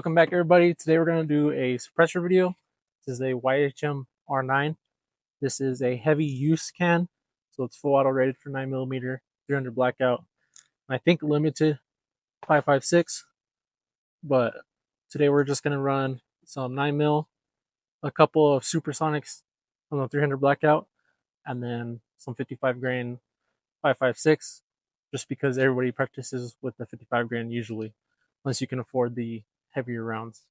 Welcome back, everybody. Today we're going to do a suppressor video. This is a YHM R9. This is a heavy use can, so it's full auto rated for 9mm, 300 Blackout. I think limited 5.56, but today we're just going to run some 9mm, a couple of supersonics on the 300 Blackout, and then some 55 grain 5.56, just because everybody practices with the 55 grain usually, unless you can afford the heavier rounds.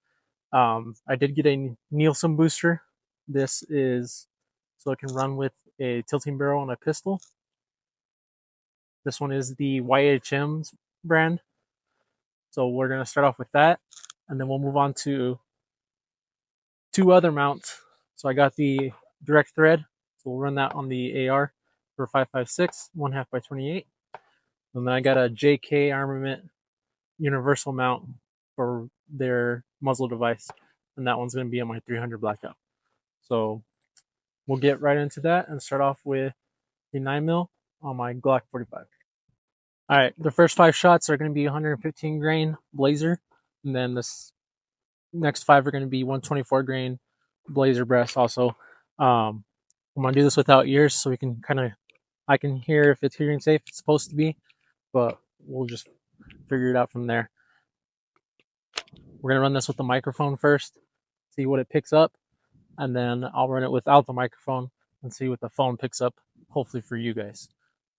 I did get a Nielsen booster. This is so it can run with a tilting barrel and a pistol. This one is the YHM brand. So we're going to start off with that, and then we'll move on to two other mounts. So I got the direct thread, so we'll run that on the AR for 5.56, 1/2 by 28. And then I got a JK Armament universal mount for their muzzle device, and that one's going to be on my 300 Blackout. So we'll get right into that and start off with the 9mm on my Glock 45. All right, the first 5 shots are going to be 115 grain Blazer, and then this next 5 are going to be 124 grain Blazer breast also. I'm going to do this without ears so we can I can hear if it's hearing safe. It's supposed to be, but we'll just figure it out from there. We're going to run this with the microphone first, see what it picks up, and then I'll run it without the microphone and see what the phone picks up, hopefully for you guys.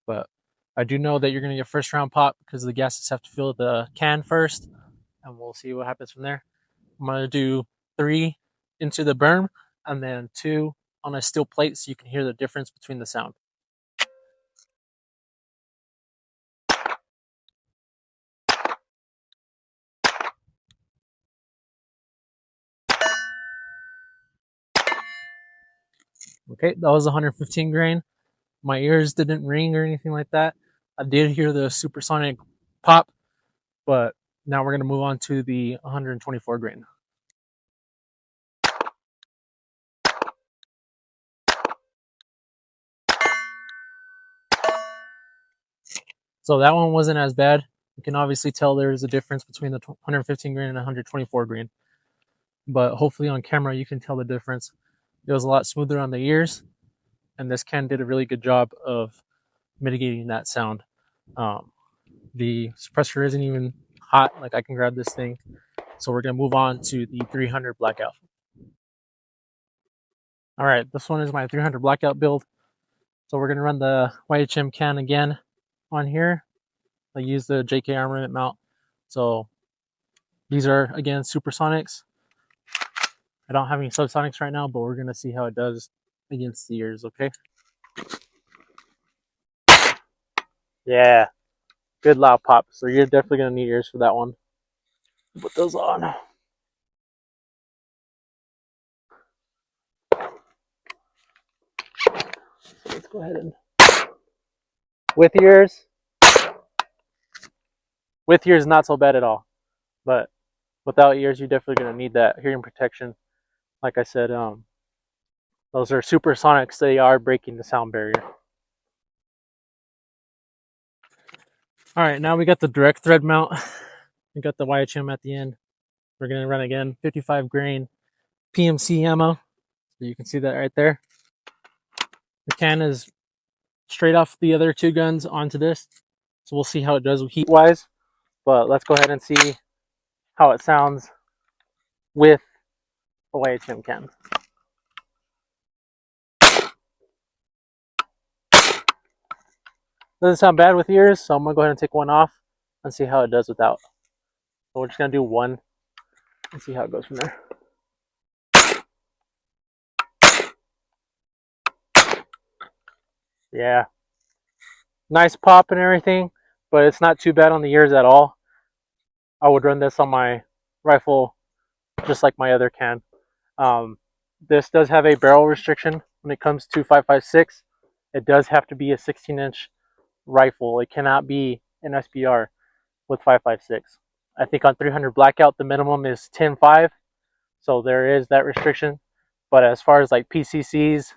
But I do know that you're going to get first round pop because the gases have to fill the can first, and we'll see what happens from there. I'm going to do 3 into the berm and then 2 on a steel plate so you can hear the difference between the sound. Okay, that was 115 grain. My ears didn't ring or anything like that. I did hear the supersonic pop, but now we're going to move on to the 124 grain. So that one wasn't as bad. You can obviously tell there's a difference between the 115 grain and 124 grain. But hopefully on camera you can tell the difference. It was a lot smoother on the ears, and this can did a really good job of mitigating that sound. The suppressor isn't even hot, like I can grab this thing. So we're going to move on to the 300 Blackout. All right, this one is my 300 Blackout build. So we're going to run the YHM can again on here. I use the JK Armament mount. So these are, again, supersonics. I don't have any subsonics right now, but we're going to see how it does against the ears, okay? Yeah, good loud pop. So you're definitely going to need ears for that one. Put those on. So let's go ahead and... With ears, not so bad at all. But without ears, you're definitely going to need that hearing protection. Like I said, those are supersonics. They are breaking the sound barrier. All right, now we got the direct thread mount. We got the YHM at the end. We're going to run again 55 grain PMC ammo. So you can see that right there. The can is straight off the other 2 guns onto this. So we'll see how it does heat-wise. But let's go ahead and see how it sounds with the YHM can. Doesn't sound bad with ears, so I'm going to go ahead and take one off and see how it does without. So we're just going to do one and see how it goes from there. Yeah. Nice pop and everything, but it's not too bad on the ears at all. I would run this on my rifle just like my other can. This does have a barrel restriction when it comes to 5.56. It does have to be a 16-inch rifle. It cannot be an SBR with 5.56. I think on 300 Blackout the minimum is 10.5, so there is that restriction. But as far as like PCCs,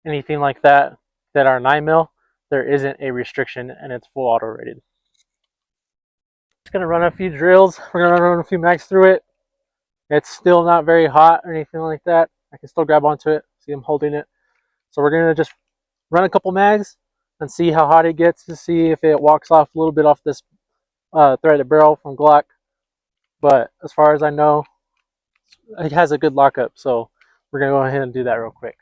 anything like that that are 9mm, there isn't a restriction, and it's full auto rated. Just gonna run a few drills. We're gonna run a few mags through it, It's still not very hot or anything like that. I can still grab onto it. See, I'm holding it. So we're gonna just run a couple mags and see how hot it gets to see if it walks off a little bit off this threaded barrel from Glock. But as far as I know, it has a good lockup. So we're gonna go ahead and do that real quick.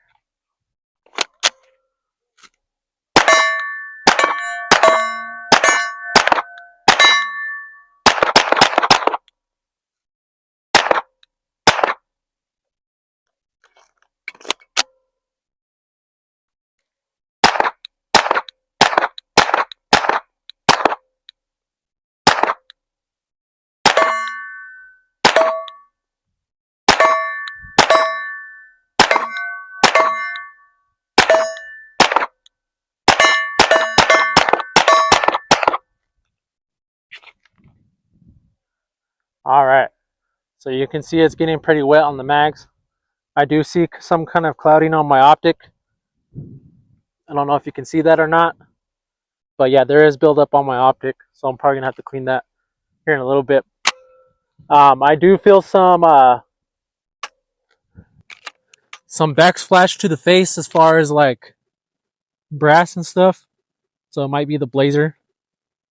All right. So you can see it's getting pretty wet on the mags. I do see some kind of clouding on my optic. I don't know if you can see that or not. But yeah, there is buildup on my optic. So I'm probably going to have to clean that here in a little bit. I do feel some backsplash to the face as far as like brass and stuff. So it might be the blazer.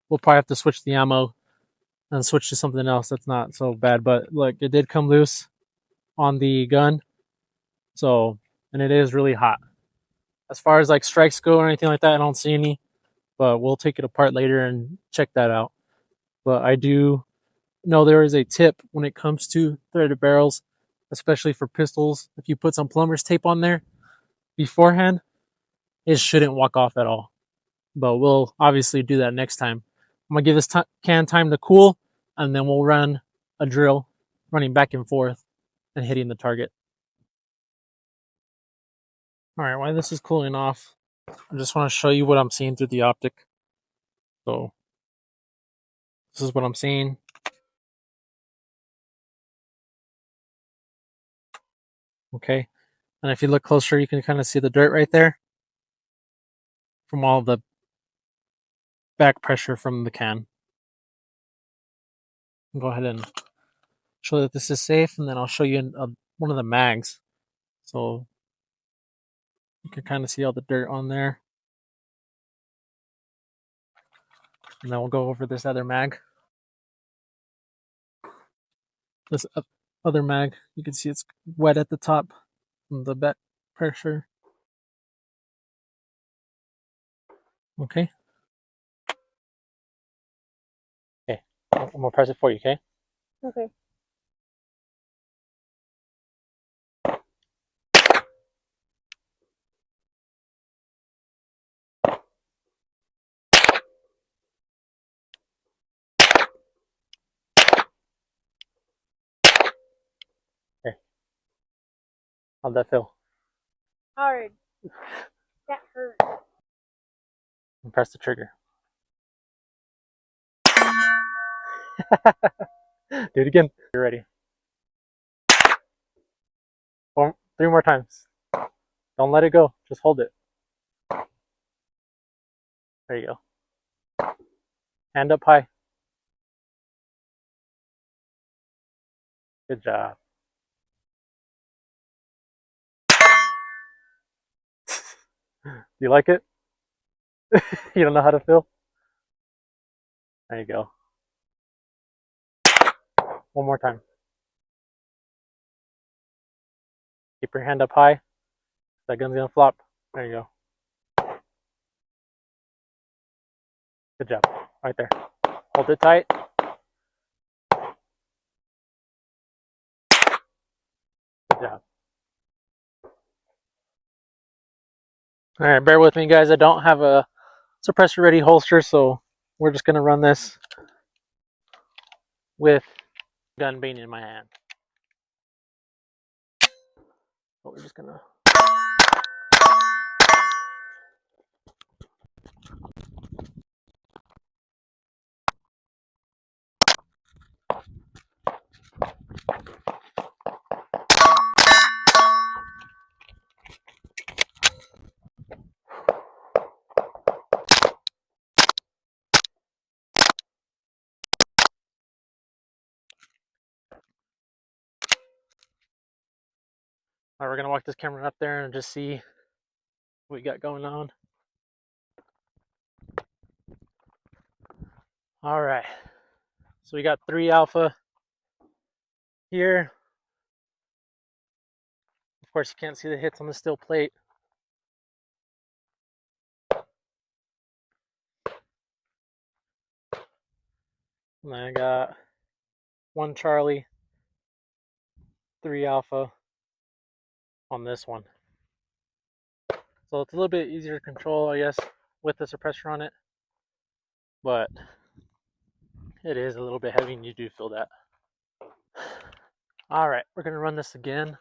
We'll probably have to switch the ammo and switch to something else that's not so bad. But look, it did come loose on the gun. So, and it is really hot. As far as like strikes go or anything like that, I don't see any. But we'll take it apart later and check that out. But I do know there is a tip when it comes to threaded barrels, especially for pistols. If you put some plumber's tape on there beforehand, it shouldn't walk off at all. But we'll obviously do that next time. I'm going to give this can time to cool, and then we'll run a drill running back and forth and hitting the target. All right, while this is cooling off, I just want to show you what I'm seeing through the optic. So this is what I'm seeing. Okay. And if you look closer, you can kind of see the dirt right there from all the back pressure from the can. I'll go ahead and show that this is safe, and then I'll show you one of the mags. So you can kind of see all the dirt on there. And then we'll go over this other mag. This other mag, you can see it's wet at the top from the back pressure. Okay. Okay. I'm gonna press it for you, okay? Okay. Okay. How'd that feel? Hard. That hurt. And press the trigger. Do it again. You're ready. 3 more times. Don't let it go. Just hold it. There you go. Hand up high. Good job. Do you like it? You don't know how to feel? There you go. One more time. Keep your hand up high. That gun's gonna flop. There you go. Good job. Right there. Hold it tight. Good job. Alright, bear with me guys. I don't have a suppressor ready holster, so we're just gonna run this with gun being in my hand. So we're just gonna All right, we're gonna walk this camera up there and just see what we got going on. All right, so we got 3 alpha here. Of course, you can't see the hits on the steel plate. And then I got 1 Charlie, 3 alpha on this one. So it's a little bit easier to control, I guess, with the suppressor on it. But it is a little bit heavy and you do feel that. All right, we're gonna run this again,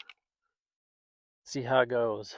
see how it goes.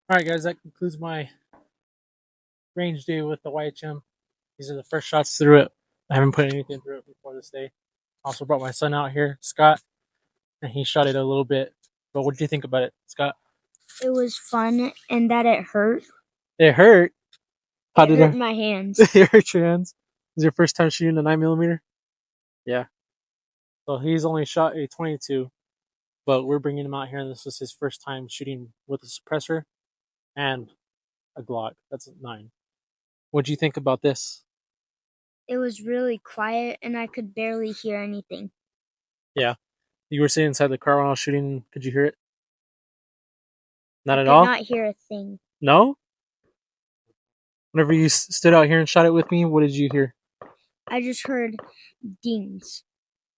All right, guys, that concludes my range day with the YHM. These are the first shots through it. I haven't put anything through it before this day. Also brought my son out here, Scott, and he shot it a little bit. But what did you think about it, Scott? It was fun, and that it hurt. It hurt. How did it hurt my hands. It hurt your hands. Is your first time shooting a 9mm? Yeah. So he's only shot a 22, but we're bringing him out here, and this was his first time shooting with a suppressor and a Glock. That's a 9. What do you think about this? It was really quiet, and I could barely hear anything. Yeah. You were sitting inside the car when I was shooting. Could you hear it? Not I at could all? not hear a thing. No? Whenever you stood out here and shot it with me, what did you hear? I just heard dings.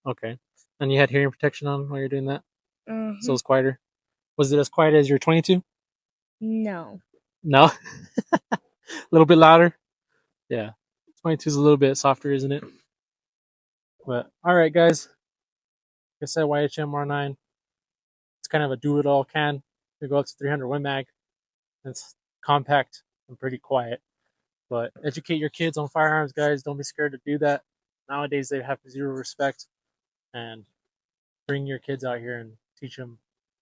Okay. And you had hearing protection on while you're doing that? Mm-hmm. So it was quieter. Was it as quiet as your 22? No. No? A little bit louder? Yeah. 22 is a little bit softer, isn't it? But, alright, guys. Like I said, YHM R9. It's kind of a do-it-all can. You go up to 300 Win Mag. It's compact and pretty quiet. But educate your kids on firearms, guys. Don't be scared to do that. Nowadays, they have 0 respect. And bring your kids out here and teach them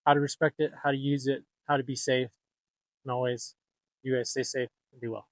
how to respect it, how to use it, how to be safe. And always, you guys stay safe and do well.